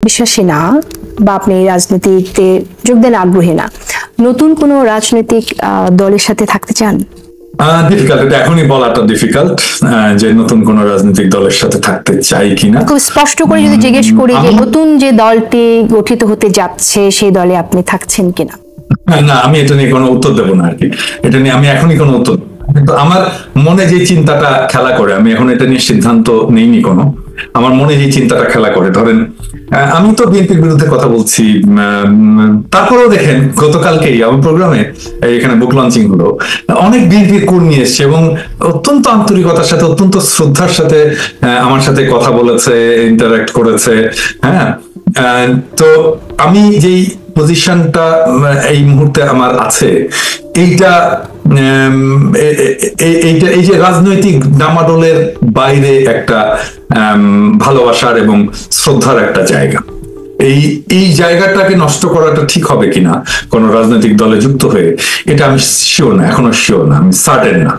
বিশ্বাসী না বা আপনি রাজনীতিতে যোগদান আগ্রহী না, নতুন কোনো রাজনৈতিক দলের সাথে থাকতে চান? ডিফিকাল্ট, এটা এখনই বলাটা ডিফিকাল্ট যে নতুন কোন রাজনৈতিক দলের সাথে থাকতে চাই কিনা। খুব স্পষ্ট করে যদি জিজ্ঞেস করি যে নতুন যে দলটি গঠিত হতে যাচ্ছে সেই দলে আপনি থাকছেন কিনা? না, আমি এটা নিয়ে কোনো উত্তর দেবো না আর কি। এটা নিয়ে আমি এখনই কোনো উত্তর, কিন্তু আমার মনে যে চিন্তাটা খেলা করে, আমি এখন এটা নিয়ে সিদ্ধান্ত নেইনি কোনো। আমার মনে যে চিন্তাটা খেলা করে, ধরেন আমি তো বিএনপির বিরুদ্ধে কথা বলছি, তারপরেও দেখেন গতকালকেই আমার প্রোগ্রামে এখানে বুক লঞ্চিং হলো, অনেক বিএনপির কর্মী এসছে এবং অত্যন্ত আন্তরিকতার সাথে, অত্যন্ত শ্রদ্ধার সাথে আমার সাথে কথা বলেছে, ইন্টারাক্ট করেছে। হ্যাঁ, তো আমি যেই পজিশনটা এই মুহূর্তে আমার আছে, এইটা এই যে রাজনৈতিক ডামাডোলের বাইরে একটা ভালোবাসার এবং শ্রদ্ধার একটা জায়গা, এই জায়গাটাকে নষ্ট করাটা ঠিক হবে কিনা কোন রাজনৈতিক দলে যুক্ত হয়ে, এটা আমি শিওর না, এখনো শিওর না, আমি সার্টেন না।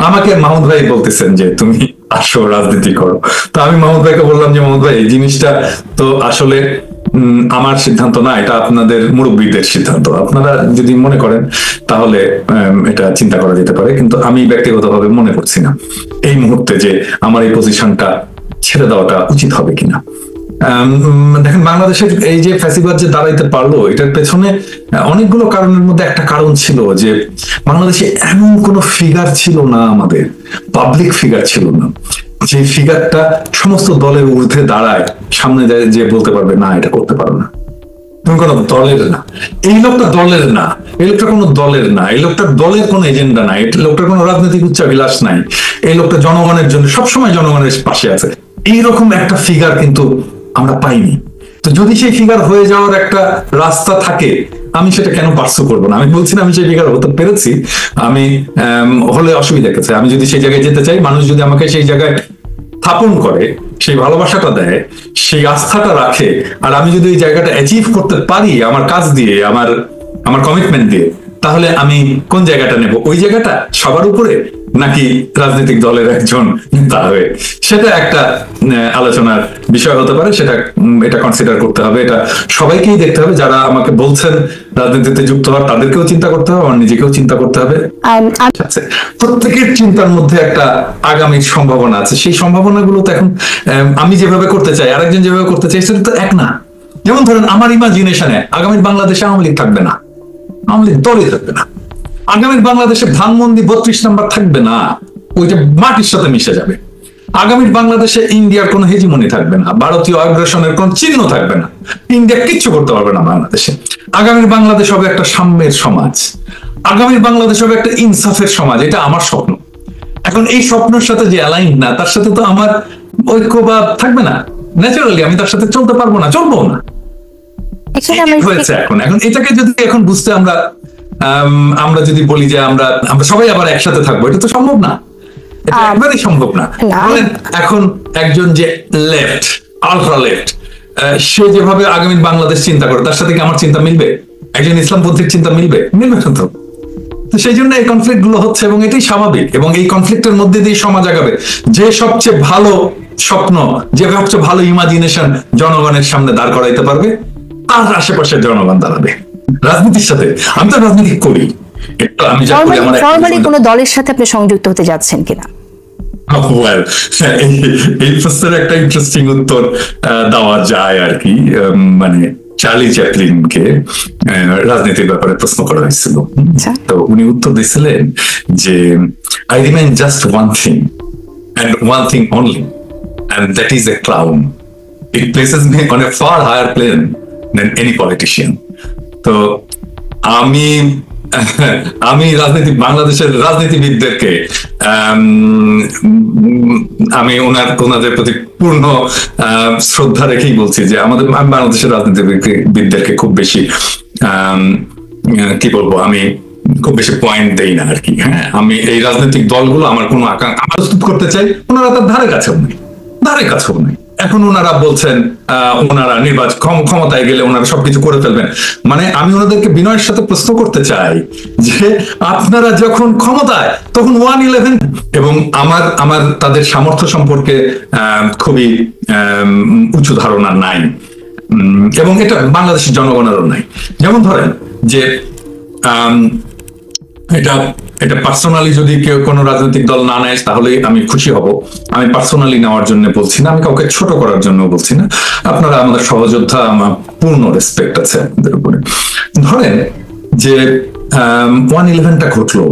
আমাকে মাহমুদ ভাই বলতেছেন যে তুমি আসো রাজনীতি করো, তো আমি মাহমুদ ভাইকে বললাম যে মাহমুদ ভাই এই জিনিসটা তো আসলে আমার সিদ্ধান্ত না, এটা আপনাদের মুরব্বীদের সিদ্ধান্ত, আপনারা যদি মনে করেন তাহলে এটা চিন্তা করা যেতে পারে, কিন্তু আমি ব্যক্তিগতভাবে মনে করছি না এই মুহূর্তে যে আমার এই পজিশনটা ছেড়ে দেওয়াটা উচিত হবে কিনা। দেখেন, বাংলাদেশের এই যে ফ্যাসিবাদ যে দাঁড়াইতে পারলো, এটার পেছনে অনেকগুলো কারণের মধ্যে একটা কারণ ছিল যে বাংলাদেশে এমন কোনো ফিগার ছিল না, আমাদের পাবলিক ফিগার ছিল না যে ফিগারটা সমস্ত দলের ঊর্ধ্বে দাঁড়ায়, সামনে যে বলতে পারবে না এটা করতে পারো না, তুমি কোনো দলের না, এই লোকটা দলের না, এই লোকটা কোনো দলের না, এই লোকটার দলের কোনো এজেন্ডা নাই, এই লোকটার কোনো রাজনৈতিক উচ্চাভিলাষ নাই, এই লোকটা জনগণের জন্য সবসময় জনগণের পাশে আছে, এইরকম একটা ফিগার কিন্তু আমরা পাইনি। তো যদি সেই ফিগার হয়ে যাওয়ার একটা রাস্তা থাকে, আমি সেটা কেন পার্সু করবো না? আমি বলছি না আমি সেই ফিগার হতে পেরেছি, আমি হলে অসুবিধা আছে, আমি যদি সেই জায়গায় যেতে চাই, মানুষ যদি আমাকে সেই জায়গায় স্থাপন করে, সেই ভালোবাসাটা দেয়, সেই আস্থাটা রাখে, আর আমি যদি এই জায়গাটা অ্যাচিভ করতে পারি আমার কাজ দিয়ে, আমার কমিটমেন্ট দিয়ে, তাহলে আমি কোন জায়গাটা নেব? ওই জায়গাটা সবার উপরে, নাকি রাজনৈতিক দলের একজন নেতা হয়ে? সেটা একটা আলোচনার বিষয় হতে পারে, এটা কনসিডার করতে হবে, এটা সবাইকেই দেখতে হবে, যারা আমাকে বলছেন রাজনীতিতে যুক্ত হওয়ার, তাদেরকেও চিন্তা করতে হবে, আমার নিজেকেও চিন্তা করতে হবে। প্রত্যেকের চিন্তার মধ্যে একটা আগামীর সম্ভাবনা আছে, সেই সম্ভাবনাগুলো তো এখন আমি যেভাবে করতে চাই, আরেকজন যেভাবে করতে চাই, সেটা তো এক না। যেমন ধরেন আমার ইমাজিনেশনে আগামীর বাংলাদেশে আওয়ামী লীগ থাকবে না, আওয়ামী লীগ দলই থাকবে না, আগামীর বাংলাদেশে ধানমন্ডি 32 নম্বর থাকবে না, ওইটা মাটির সাথে মিশে যাবে। আগামীর বাংলাদেশে ইন্ডিয়ার কোনো হেজিমনি থাকবে না, ভারতীয় আগ্রাসনের কোন চিহ্ন থাকবে না, ইন্ডিয়া কিচ্ছু করতে পারবে না বাংলাদেশে। আগামীর বাংলাদেশ হবে একটা সাম্যের সমাজ, আগামীর বাংলাদেশ হবে একটা ইনসাফের সমাজ, এটা আমার স্বপ্ন। এখন এই স্বপ্নের সাথে যে অ্যালাইন না, তার সাথে তো আমার ঐক্য বা থাকবে না, ন্যাচারালি আমি তার সাথে চলতে পারবো না, চলবো না। হয়েছে এখন এটাকে যদি এখন বুঝতে আমরা যদি বলি যে আমরা সবাই আবার একসাথে থাকবো, এটা তো সম্ভব না, এটা একবারই সম্ভব না। এখন একজন যে লেফট, আলট্রা লেফট, সে যেভাবে আগামী বাংলাদেশ চিন্তা করে, তার সাথে কি আমার চিন্তা মিলবে? একজন ইসলামপন্থীর চিন্তা মিলবে না তো। তো সেই জন্য এই কনফ্লিক্ট গুলো হচ্ছে, এবং এটাই স্বাভাবিক, এবং এই কনফ্লিক্টের মধ্যে দিয়ে সমাজ আগাবে। যে সবচেয়ে ভালো স্বপ্ন, যে সবচেয়ে ভালো ইমাজিনেশন জনগণের সামনে দাঁড় করাইতে পারবে, তার আশেপাশে জনগণ দাঁড়াবে। রাজনীতির সাথে আমি তো রাজনীতি করি, ফরমালি কোনো দলের সাথে আপনি সংযুক্ত হতে যাচ্ছেন কিনা? এই প্রশ্নের একটা ইন্টারেস্টিং উত্তর দেওয়া যায় আর কি। মানে চার্লি চ্যাপলিনকে রাজনীতির ব্যাপারে প্রশ্ন করা হয়েছিল, তো উনি উত্তর দিয়েছিলেন যে I remain just one thing and one thing only, and that is a clown. It places me on a far higher plane than any politician. তো আমি বাংলাদেশের রাজনীতিবিদদেরকে আমি ওনাদের প্রতি পূর্ণ শ্রদ্ধা রেখেই বলছি যে আমি বাংলাদেশের রাজনীতিবিদদেরকে খুব বেশি কি বলবো, আমি খুব বেশি পয়েন্ট দেই না আর কি। হ্যাঁ, আমি এই রাজনৈতিক দলগুলো আমার কোনো আকাঙ্ক্ষা প্রস্তুত করতে চাই, ওনারা তার ধারে কাছেও নেই। এখন ওনারা বলছেন ওনারা ক্ষমতায় গেলে ওনারা সবকিছু করে ফেলবেন। মানে আমি ওনাদেরকে বিনয়ের সাথে প্রশ্ন করতে চাই যে আপনারা যখন ক্ষমতায়, তখন 111, এবং আমার তাদের সামর্থ্য সম্পর্কে খুবই উঁচু ধারণা নাই। এবং এটা বাংলাদেশের জনগণেরও নাই। যেমন ধরেন যে এটা এটা পার্সোনালি যদি কেউ কোনো রাজনৈতিক দল না নেয় তাহলে আমি খুশি হব। আমি পার্সোনালি নেওয়ার জন্য বলছি না, আমি কাউকে ছোট করার জন্য বলছি না। আপনারা আমাদের সহযোদ্ধা, আমার পূর্ণ রেসপেক্ট আছে আপনাদের উপরে। ধরেন যে 1/11টা ঘটলো,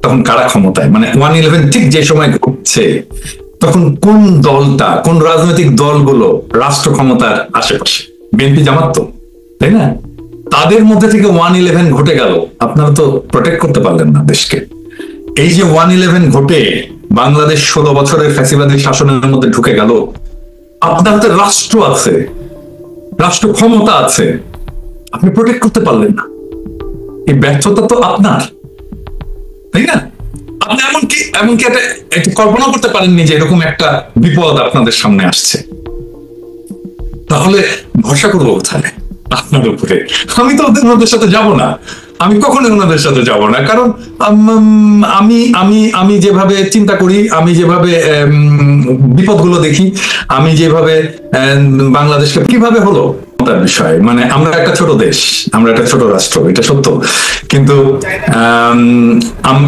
তখন কারা ক্ষমতায়, মানে 1/11 ঠিক যে সময় ঘটছে তখন কোন দলটা, কোন রাজনৈতিক দলগুলো রাষ্ট্র ক্ষমতার আশেপাশে? বিএনপি, জামাত তো, তাই না? তাদের মধ্যে থেকে 1/11 ঘটে গেল, আপনারা তো প্রোটেক্ট করতে পারলেন না দেশকে। এই যে 1/11 ঘটে বাংলাদেশ 16 বছরের ফ্যাসিবাদী শাসনের মধ্যে ঢুকে গেল, আপনার হাতে রাষ্ট্র আছে, রাষ্ট্র ক্ষমতা আছে, আপনি প্রোটেক্ট করতে পারলেন না। এই ব্যর্থতা তো আপনার, তাই না? আপনি এমনকি একটা কল্পনা করতে পারেননি যে এরকম একটা বিপদ আপনাদের সামনে আসছে। তাহলে ভরসা করবো কোথায়? আপনার উপরে। আমি তো ওদের সাথে যাব না, আমি কখনোই ওনাদের সাথে যাব না। কারণ আমি যেভাবে চিন্তা করি, আমি যেভাবে বিপদগুলো দেখি, আমি যেভাবে বাংলাদেশকে কিভাবে হলো তার বিষয়, মানে আমরা একটা ছোট দেশ, আমরা একটা ছোট রাষ্ট্র, এটা সত্য। কিন্তু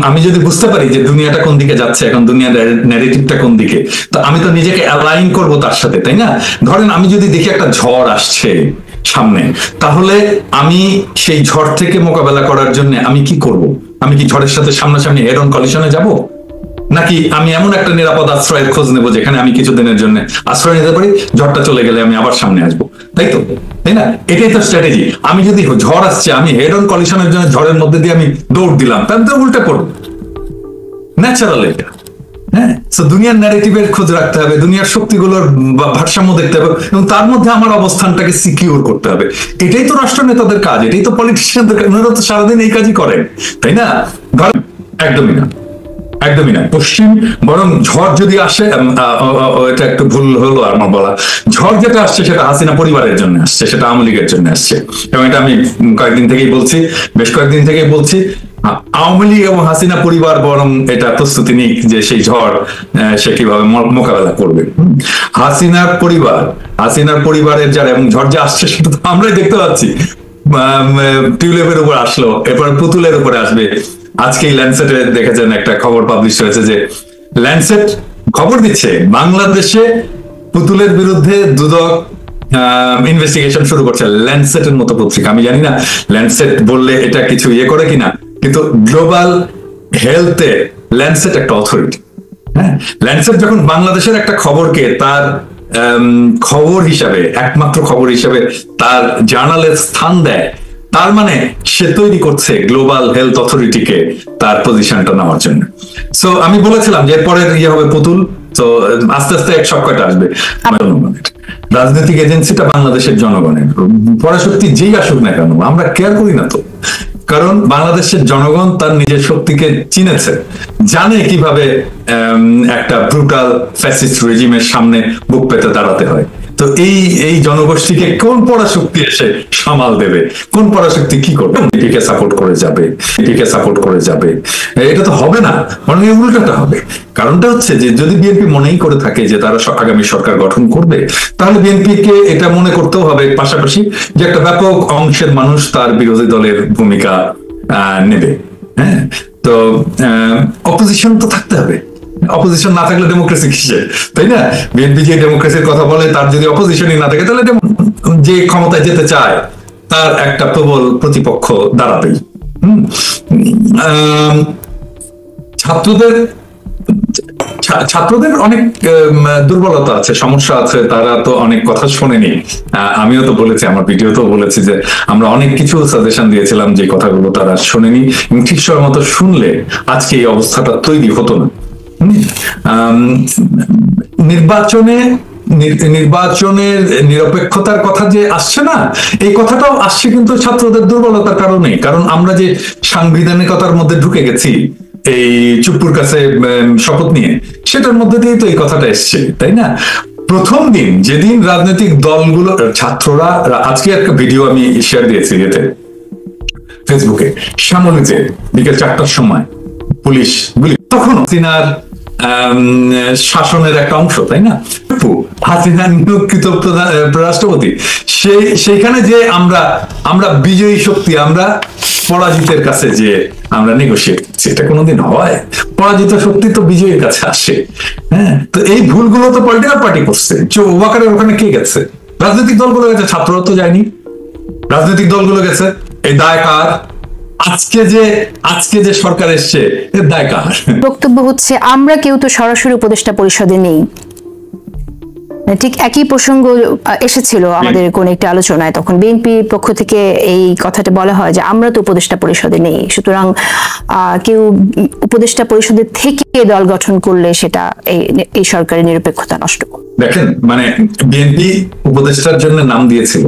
আমি যদি বুঝতে পারি যে দুনিয়াটা কোন দিকে যাচ্ছে, এখন দুনিয়ার ন্যারেটিভটা কোন দিকে, তো আমি তো নিজেকে অ্যালাইন করবো তার সাথে, তাই না? ধরেন আমি যদি দেখি একটা ঝড় আসছে সামনে, তাহলে আমি সেই ঝড় থেকে মোকাবেলা করার জন্য আমি কি করব? আমি কি ঝড়ের সাথে সামনাসামনি হেড অন কলিশনে যাব, নাকি আমি এমন একটা নিরাপদ আশ্রয়ের খোঁজ নেব যেখানে আমি কিছুদিনের জন্য আশ্রয় নিতে পারি, ঝড়টা চলে গেলে আমি আবার সামনে আসবো, তাই তো? তাই না? এটাই তো স্ট্র্যাটেজি। আমি যদি ঝড় আসছে, আমি হেড অন কলিশনের জন্য ঝড়ের মধ্যে দিয়ে আমি দৌড় দিলাম, তাহলে তো উল্টে পড়বো, ন্যাচারাল এটা। হ্যাঁ, তো দুনিয়ার ন্যারেটিভের খোঁজ রাখতে হবে, দুনিয়ার শক্তিগুলোর ভারসাম্য দেখতে হবে, এবং তার মধ্যে আমার অবস্থানটাকে সিকিউর করতে হবে। এটাই তো রাষ্ট্র নেতাদের কাজ, এটাই তো পলিটিশিয়ানদের কাজ। ওনারা তো সারাদিন এই কাজই করেন, তাই না? একদমই না, একদমই না। পশ্চিম বরং ঝড় যদি আসে, এটা একটু ভুল হলো আমার বলা, ঝড় যেটা আসছে সেটা হাসিনা পরিবারের জন্য আসছে, সেটা আওয়ামী লীগের জন্য আসছে। এবং এটা আমি কয়েকদিন থেকেই বলছি, বেশ কয়েকদিন থেকেই বলছি, আওয়ামী লীগ এবং হাসিনা পরিবার বরং এটা প্রস্তুতি নিক যে সেই ঝড় সে কিভাবে মোকাবেলা করবে। হাসিনার পরিবারের যারা, এবং ঝড় যে আসছে সেটা তো আমরাই দেখতে পাচ্ছি। টিউলিপের উপর আসলো, এরপর পুতুলের উপরে আসবে। আজকেই ল্যান্ডসেটে দেখেছেন একটা খবর পাবলিশ হয়েছে যে ল্যান্ডসেট খবর দিচ্ছে বাংলাদেশে পুতুলের বিরুদ্ধে দুদক ইনভেস্টিগেশন শুরু করছে। ল্যান্ডসেটের মতো পত্রিকা, আমি জানি না ল্যান্ডসেট বললে এটা কিছু করে কিনা, কিন্তু গ্লোবাল হেলথে ল্যান্ডসেট একটা অথরিটি। হ্যাঁ, ল্যান্ডসেট যখন বাংলাদেশের একটা খবরকে তার খবর হিসাবে, একমাত্র খবর হিসাবে তার জার্নালের স্থান দেয়, তার মানে সে তৈরি করছে গ্লোবাল হেলথ অথরিটিকে তার পজিশনটা নেওয়ার জন্য। সো আমি বলেছিলাম যে এরপরে হবে পুতুল, তো আস্তে আস্তে সব কয়টা আসবে। রাজনৈতিক এজেন্সিটা বাংলাদেশের জনগণের, পরাশক্তি যেই আসুক না কেন আমরা কেয়ার করি না তো। কারণ বাংলাদেশের জনগণ তার নিজের শক্তিকে চিনেছে, জানে কিভাবে একটা ব্রুটাল ফ্যাসিস্ট রেজিমের সামনে বুক পেতে দাঁড়াতে হয়। তো এই জনগোষ্ঠীকে কোন পরাশক্তি এসে সামাল দেবে, কোন পরাশক্তি কি করবে? এটিকে সাপোর্ট করে যাবে, এটা তো হবে না, বরং এই উল্টাটা হবে। কারণটা হচ্ছে যে যদি বিএনপি মনেই করে থাকে যে তারা আগামী সরকার গঠন করবে, তাহলে বিএনপিকে এটা মনে করতেও হবে পাশাপাশি যে একটা ব্যাপক অংশের মানুষ তার বিরোধী দলের ভূমিকা নেবে। হ্যাঁ, তো অপোজিশন তো থাকতে হবে। অপোজিশন না থাকলে ডেমোক্রেসি কিসের, তাই না? বিএনপি যে ডেমোক্রেসির কথা বলে, তার যদি অপোজিশনই না থাকে, তাহলে যে ক্ষমতায় যেতে চায় তার একটা প্রবল প্রতিপক্ষ দাঁড়াবেই। ছাত্রদের অনেক দুর্বলতা আছে, সমস্যা আছে, তারা তো অনেক কথা শোনেনি। আমিও তো বলেছি, আমার ভিডিওতেও বলেছি যে আমরা অনেক কিছু সাজেশন দিয়েছিলাম যে কথাগুলো তারা শোনেনি, এবং ঠিক সময় মতো শুনলে আজকে এই অবস্থাটা তৈরি হতো না। নির্বাচনের নিরপেক্ষতার কথা যে আসছে না, এই কথাটাও আসছে কিন্তু ছাত্রদের দুর্বলতার কারণে। কারণ আমরা যে সাংবিধানিকতার মধ্যে ঢুকে গেছি এই চুপ্পুর কাছে শপথ নিয়ে, সেটার মধ্যে দিয়ে তো এই কথাটা এসছে, তাই না? প্রথম দিন যেদিন রাজনৈতিক দলগুলো, ছাত্ররা, আজকে একটা ভিডিও আমি শেয়ার দিয়েছি ফেসবুকে, শ্যামলীতে বিকেল 4টার সময় পুলিশ গুলি, তখন হাসিনার শাসনের একটা অংশ, তাই না? হাসিনা নিয়োগকৃত রাষ্ট্রপতি, সেইখানে যে আমরা বিজয়ী শক্তি, আমরা পরাজিতের কাছে যে আমরা নেগোশিয়েট করছি, এটা কোনোদিন হয়? পরাজিত শক্তি তো বিজয়ীর কাছে আসে। হ্যাঁ, তো এই ভুলগুলো তো পলিটিক্যাল পার্টি করছে। ওয়াকারের ওখানে কে গেছে? রাজনৈতিক দলগুলো গেছে, ছাত্ররা তো যায়নি। রাজনৈতিক দলগুলো গেছে, এই দায় কার? আজকে যে সরকার এসছে, এর দায় কার? বক্তব্য হচ্ছে আমরা কেউ তো সরাসরি উপদেষ্টা পরিষদে নেই। ঠিক একই প্রসঙ্গ এসেছিল আমাদের কোন একটা আলোচনায়, তখন বিএনপির পক্ষ থেকে এই কথাটা বলা হয় যে আমরা তো উপদেষ্টা পরিষদে নেই, সুতরাং কেউ উপদেষ্টা পরিষদের থেকে দল গঠন করলে সেটা এই সরকারের নিরপেক্ষতা নষ্ট করবে। দেখেন, মানে বিএনপি উপদেষ্টার জন্য নাম দিয়েছিল,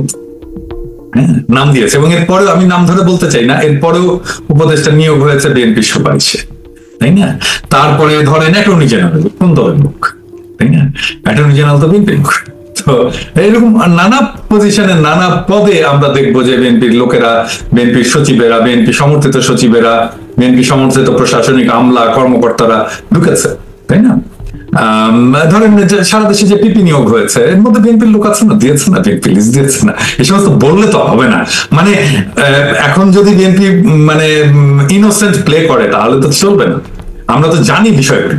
নাম দিয়েছে, এবং এরপরেও আমি নাম ধরে বলতে চাই না, এরপরেও উপদেষ্টা নিয়োগ হয়েছে বিএনপির সুপারিশে, তাই না? তারপরে ধরেন অ্যাটর্নি জেনারেল কোন দলের লোক, তাই না? অ্যাটর্নি জেনারেল তো বিএনপির লোক। তো এরকম নানা পজিশনে, নানা পদে আমরা দেখবো যে বিএনপির লোকেরা, বিএনপির সচিবেরা, বিএনপি সমর্থিত সচিবেরা, বিএনপি সমর্থিত প্রশাসনিক আমলা কর্মকর্তারা ঢুকেছে, তাই না? ধরেন সারা দেশে যে পিপি নিয়োগ হয়েছে, এর মধ্যে বিএনপির লোক আছে না? দিয়েছে না? বিএনপি লিস্ট দিয়েছে না? এই সমস্ত বললে তো হবে না। মানে এখন যদি বিএনপি মানে ইনোসেন্ট প্লে করে তাহলে তো চলবে না। আমরা তো জানি বিষয়গুলো।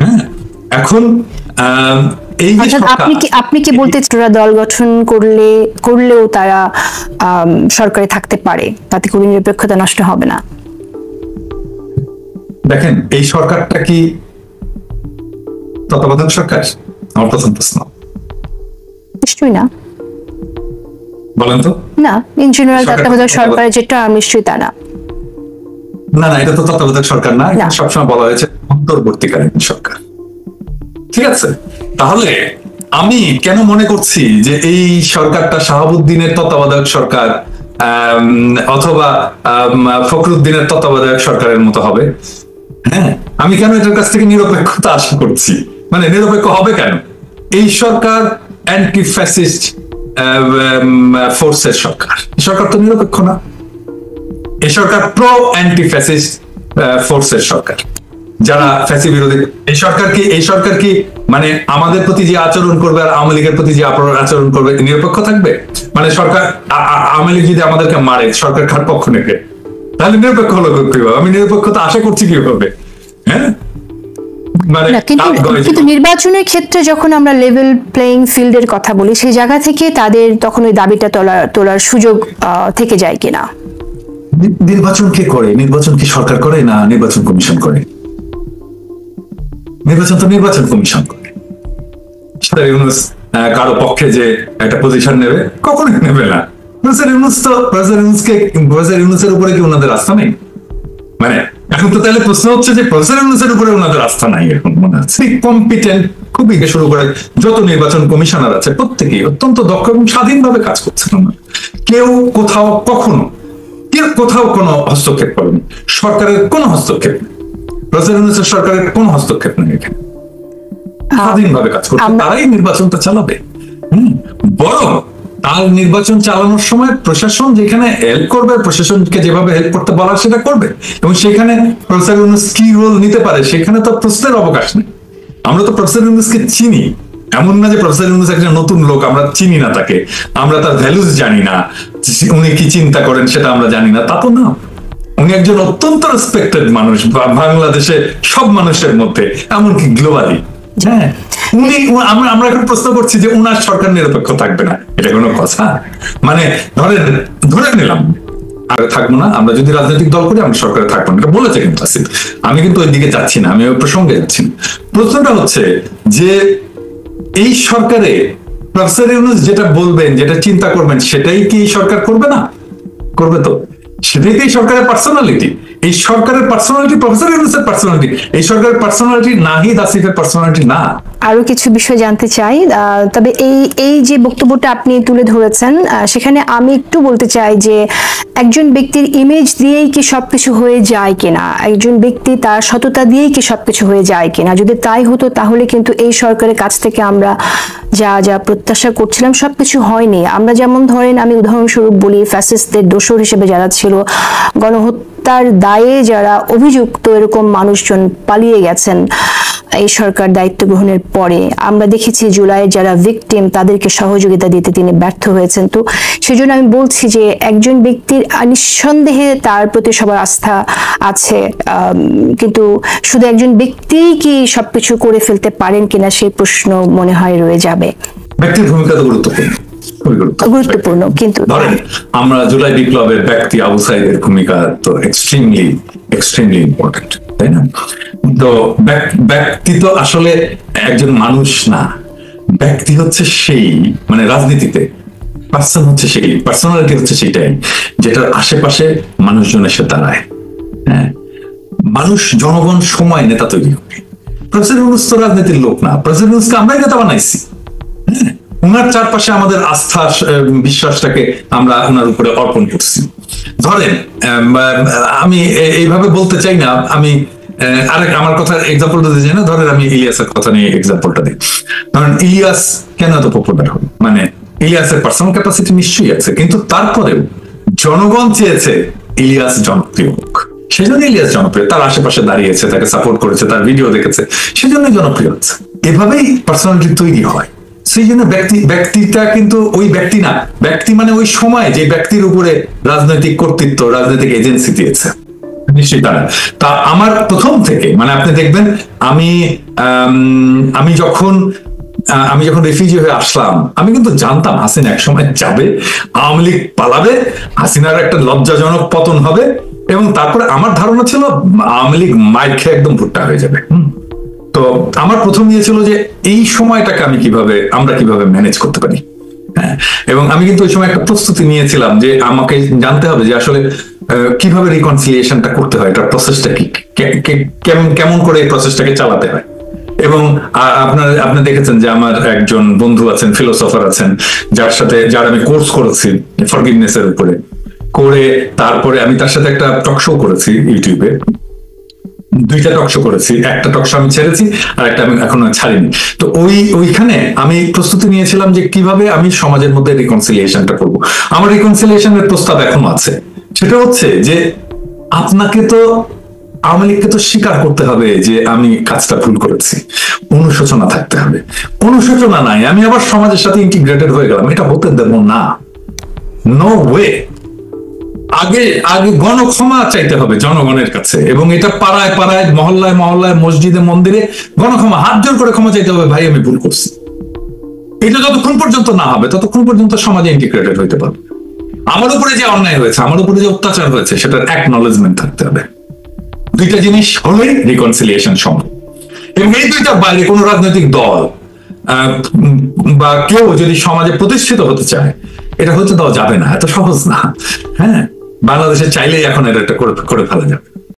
হ্যাঁ, এখন এই যে আপনি কি বলতে চান দল গঠন করলেও তারা সরকারে থাকতে পারে, তাতে কোনো নিরপেক্ষতা নষ্ট হবে না? দেখেন, এই সরকারটা কি তত্ত্বাবধায়ক সরকার? আমার প্রথম প্রশ্ন। নিশ্চয়ই না। বলেন তো। না, ইঞ্জিনিয়ার তত্ত্বাবধায়ক সরকারের যেটা নিশ্চয়ই তা না। না, এটা তো তত্ত্বাবধায়ক সরকার না, সবসময় বলা হয়েছে অন্তর্বর্তীকালীন সরকার। ঠিক আছে, তাহলে আমি কেন মনে করছি যে এই সরকারটা শাহাবুদ্দিনের তত্ত্বাবধায়ক সরকার অথবা ফখরুদ্দিনের তত্ত্বাবধায়ক সরকারের মতো হবে? হ্যাঁ, আমি কেন এটার কাছ থেকে নিরপেক্ষতা আশা করছি? মানে নিরপেক্ষ হবে কেন? এই সরকার অ্যান্টি ফ্যাসিস্ট ফোর্সের সরকার। এই সরকার তো নিরপেক্ষ না। এই সরকার প্রো অ্যান্টি ফ্যাসিস্ট ফোর্সের সরকার, যারা ফ্যাসি বিরোধী। এই সরকার কি মানে আমাদের প্রতি যে আচরণ করবে আর আওয়ামী লীগের প্রতি যে আচরণ করবে নিরপেক্ষ থাকবে? মানে সরকার, আওয়ামী লীগ যদি আমাদেরকে মারে, সরকার কার পক্ষ নেবে? তাহলে নিরপেক্ষ হলো কিভাবে? আমি নিরপেক্ষতা আশা করছি কিভাবে? হ্যাঁ, কিন্তু নির্বাচনের ক্ষেত্রে যখন আমরা লেভেল প্লেইং ফিল্ডের কথা বলি, সেই জায়গা থেকে তাদের তখন ওই দাবিটা তোলার সুযোগ থেকে যায় কিনা? নির্বাচন কে করে? নির্বাচন কি সরকার করে না নির্বাচন কমিশন করে? নির্বাচন তো নির্বাচন কমিশন করে। কারো পক্ষে যে একটা পজিশন নেবে, কখনোই নেবে না। প্রফেসর ইউনূসের উপরে কি ওনাদের আস্থা নেই? মানে এখন তো তাহলে প্রশ্ন হচ্ছে যে প্রফেসর ইউনূসের উপরে ওনাদের আস্থা নাই এখন মনে হচ্ছে। কম্পিটেন্ট খুবই শুরু করে যত নির্বাচন কমিশনার আছে প্রত্যেকেই অত্যন্ত দক্ষ এবং স্বাধীনভাবে কাজ করছেন। কেউ কোথাও কখনো কোনো হস্তক্ষেপ করেনি। সরকারের কোনো হস্তক্ষেপ নেই, প্রফেসর ইউনূসের সরকারের কোনো হস্তক্ষেপ নেই এখানে। স্বাধীনভাবে কাজ করছে, তারাই নির্বাচনটা চালাবে। বরং তার নির্বাচন চালানোর সময় প্রশাসন যেখানে হেল্প করবে, প্রশাসনকে যেভাবে হেল্প করতে বলা সেটা করবে, এবং সেখানে প্রফেসর ইউনূস কি রোল নিতে পারে সেখানে তো প্রশ্নের অবকাশ নেই। আমরা তো প্রফেসর ইউনূসকে চিনি, এমন না যে প্রফেসর ইউনূস একজন নতুন লোক, আমরা চিনি না তাকে, আমরা তার ভ্যালুস জানি না, উনি কি চিন্তা করেন সেটা আমরা জানি না, তা তো না। উনি একজন অত্যন্ত রেসপেক্টেড মানুষ বাংলাদেশে সব মানুষের মধ্যে, এমনকি গ্লোবালি। হ্যাঁ, আমরা এখন প্রশ্ন করছি যে উনার সরকার নিরপেক্ষ থাকবে না, এটা কোনো কথা? মানে ধরে নিলাম আর থাকবো না, আমরা যদি রাজনৈতিক দল করি আমরা সরকারে থাকবো না, এটা বলেছে কিন্তু আসিফ। আমি কিন্তু ওই দিকে যাচ্ছি না, আমি ওই প্রসঙ্গে যাচ্ছি না। প্রশ্নটা হচ্ছে যে এই সরকারে প্রফেসর ইউনূস যেটা বলবেন, যেটা চিন্তা করবেন, সেটাই কি সরকার করবে না? করবে তো। সেটাই তো এই সরকারের পার্সোনালিটি। এই সরকারের পার্সোনালিটি প্রফেসর ইউনূসের পার্সোনালিটি, এই সরকারের পার্সোনালিটি নাহিদ আসিফের পার্সোনালিটি না। আরো কিছু বিষয় জানতে চাই, তবে এই যে বক্তব্যটা আপনি তুলে ধরেছেন সেখানে আমি একটু বলতে চাই যে একজন ব্যক্তির ইমেজ দিয়েই কি সবকিছু হয়ে যায় কিনা, একজন ব্যক্তি তার সততা দিয়েই কি সবকিছু হয়ে যায় কিনা? যদি তাই হতো তাহলে কিন্তু এই সরকারের কাছ থেকে আমরা যা প্রত্যাশা করছিলাম সবকিছু হয়নি। আমরা যেমন ধরেন, আমি উদাহরণস্বরূপ বলি, ফ্যাসিস্টদের দোসর হিসেবে যারা ছিল, গণহত্যার দায়ে যারা অভিযুক্ত এরকম মানুষজন পালিয়ে গেছেন, এই সরকার দায়িত্ব গ্রহণের পরে আমরা দেখেছি জুলাইয়ের যারা ভিকটিম তাদেরকে সহযোগিতা দিতে তিনি ব্যর্থ হয়েছেন। তো সেজন্য আমি বলছি যে একজন ব্যক্তির নিঃসন্দেহে তার প্রতি সবার আস্থা আছে, কিন্তু শুধু একজন ব্যক্তি কি সবকিছু করে ফেলতে পারেন কিনা সেই প্রশ্ন মনে হয় রয়ে যাবে। ব্যক্তির ভূমিকা তো গুরুত্বপূর্ণ, গুরুত্বপূর্ণ, কিন্তু ধরেন আমরা জুলাই বিপ্লবের ব্যক্তি আবু সাইদের ভূমিকা তো এক্সট্রিমলি ইম্পর্টেন্ট, তাই না? তো ব্যক্তি তো আসলে একজন মানুষ না, ব্যক্তি হচ্ছে সেই, মানে রাজনীতিতে পার্সন হচ্ছে সেই, পার্সোনালিটি হচ্ছে সেটাই যেটার আশেপাশে মানুষজন এসে দাঁড়ায়। হ্যাঁ, মানুষ, জনগণ সময় নেতা তৈরি করে। প্রফেসর ইউনূস তো রাজনীতির লোক না, প্রফেসর ইউনূসকে আমরাই নেতা বানাইছি। হ্যাঁ, ওনার চারপাশে আমাদের আস্থা বিশ্বাসটাকে আমরা ওনার উপরে অর্পণ করছি। ধরেন আমি এইভাবে বলতে চাই না, আমি আমার কথার এক্সাম্পলটা দিতে চাই না, ধরেন আমি ইলিয়াসের কথা নিয়ে এক্সাম্পলটা দিই। ধরেন ইলিয়াস কেন এত পপুলার হল, মানে ইলিয়াসের পার্সোনাল ক্যাপাসিটি নিশ্চয়ই আছে, কিন্তু তারপরেও জনগণ চেয়েছে ইলিয়াস জনপ্রিয় হোক, সেজন্য ইলিয়াস জনপ্রিয়, তার আশেপাশে দাঁড়িয়েছে, তাকে সাপোর্ট করেছে, তার ভিডিও দেখেছে, সেজন্যই জনপ্রিয় হচ্ছে। এভাবেই পার্সোনালিটি তৈরি হয়। সেই জন্য ব্যক্তিটা কিন্তু ওই ব্যক্তি না, ব্যক্তি মানে ওই সময় যে ব্যক্তির উপরে রাজনৈতিক কর্তৃত্ব, রাজনৈতিক এজেন্সি দিয়েছে, নিশ্চয়ই তারা। তা আমার প্রথম থেকে, মানে আপনি দেখবেন আমি যখন রেফিউজি হয়ে আসলাম, আমি কিন্তু জানতাম হাসিনা এক সময় যাবে, আওয়ামী লীগ পালাবে, হাসিনার একটা লজ্জাজনক পতন হবে, এবং তারপরে আমার ধারণা ছিল আওয়ামী লীগ মাইর খেয়ে একদম ভুট্টা হয়ে যাবে। তো আমার প্রথম ইয়ে ছিল যে এই সময়টাকে আমরা কিভাবে ম্যানেজ করতে পারি। হ্যাঁ, এবং আমি কিন্তু ওই সময় একটা প্রস্তুতি নিয়েছিলাম যে আমাকে জানতে হবে যে আসলে কিভাবে রিকনসিলিয়েশনটা করতে হয়, এটার প্রসেসটা কি, কেমন করে এই প্রসেসটাকে চালাতে হয়। এবং আপনি দেখেছেন যে আমার একজন বন্ধু আছেন, ফিলোসফার আছেন, যার আমি কোর্স করেছি ফরগিভনেস এর উপরে করে, তারপরে আমি তার সাথে একটা টক শো করেছি ইউটিউবে, 2টা টক শো করেছি, একটা টক শো আমি ছেড়েছি আর একটা আমি এখনো ছাড়িনি। তো ওইখানে আমি প্রস্তুতি নিয়েছিলাম যে কিভাবে আমি সমাজের মধ্যে রিকনসিলিয়েশনটা করব। আমার রিকনসিলিয়েশনের প্রস্তাব এখনো আছে, সেটা হচ্ছে যে আপনাকে তো আওয়ামী লীগকে তো স্বীকার করতে হবে যে আমি কাজটা ভুল করেছি, অনুশোচনা থাকতে হবে। অনুশোচনা নাই, আমি আবার সমাজের সাথে ইন্টিগ্রেটেড হয়ে গেলাম, এটা হতে দেব না, নো ওয়ে। আগে গণক্ষমা চাইতে হবে জনগণের কাছে, এবং এটা পাড়ায় পাড়ায়, মহল্লায় মহল্লায়, মসজিদে মন্দিরে গণক্ষমা, হাত জোর করে ক্ষমা চাইতে হবে, ভাই আমি ভুল করছি। এটা যতক্ষণ পর্যন্ত না হবে ততক্ষণ পর্যন্ত সমাজে ইন্টিগ্রেটেড হইতে পারবে। আমার উপরে যে অন্যায় হয়েছে, আমার উপরে যে অত্যাচার হয়েছে, সেটার অ্যাকনলেজমেন্ট থাকতে হবে। 2টা জিনিস হলেই রিকনসিলিয়েশন সম্ভব। এবং এই 2টার বাইরে কোন রাজনৈতিক দল বা কেউ যদি সমাজে প্রতিষ্ঠিত হতে চায়, এটা হতে দেওয়া যাবে না, এত সহজ না। হ্যাঁ, বাংলাদেশে চাইলেই এখন এটা করে ফেলা যাবে।